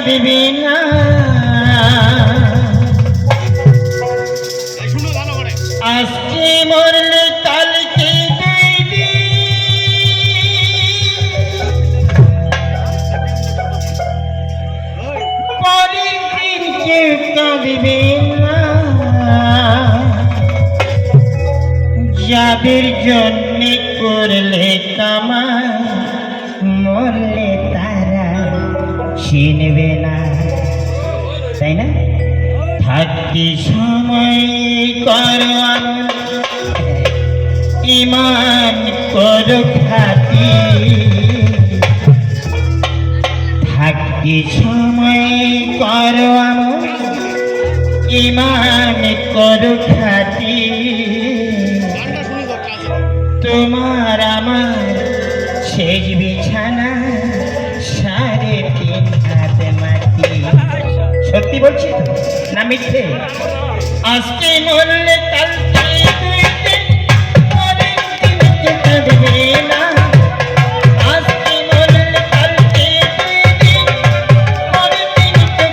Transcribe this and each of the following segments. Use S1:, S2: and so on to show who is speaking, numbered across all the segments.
S1: কাঁদিবি না আজকে মরলে কালকে পরের দিন কেউ কাঁদিবে না যাদের জন্য করলে কামাই মরলে তারা চিনবে না তাই না থাকতে সময় করো ইমান করো খাতি থাকতে সময় করো ইমান করো খাতি তোমার আমার শেষ বিছানা 3.5 হাত মাটি সত্যি বলছি না মিথ্যে আজকে মরলে কালকে কাঁদবে না আজকে মরলে কালকে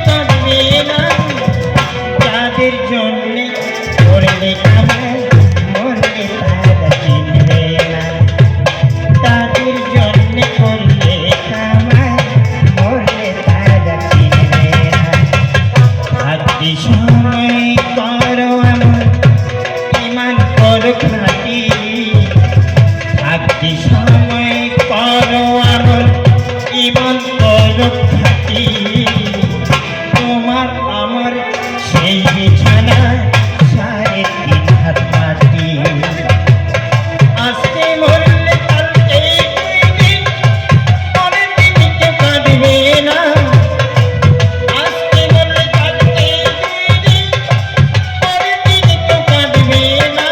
S1: কাঁদবে না যাদের জন্য করলে কামাই মরলে তারা চিনবে না তাদের জন্য করলে কামাই মরলে তারা চিনবে না থাকতে সময় করো আমার ইমান করো খাতি থাকতে সময় করো আমার ইমান করো খাতি তোমার আমার সেই বিছানা 3.5 হাত মাটি আজকে মরলে কালকে পরের দিন কেউ কাঁদবে না আজকে মরলে কালকে পরের দিন কেউ কাঁদবে না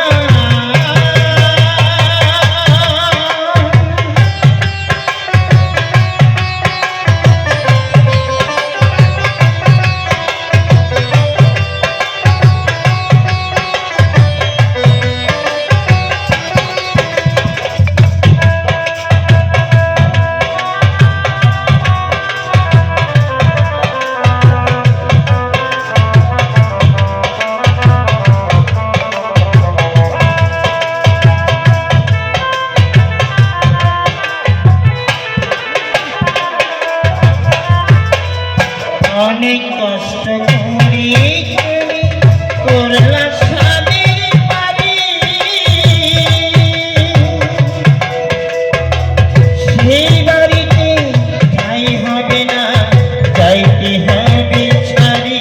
S1: অনেক কষ্ট করে তুমি করলা স্বামীর বাড়ি সেই বাড়িতে যাই হবে না যাইতে হবে ছাড়ি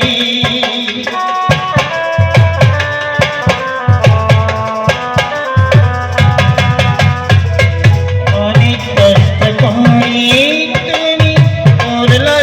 S1: অনেক কষ্ট করে তুমি করলা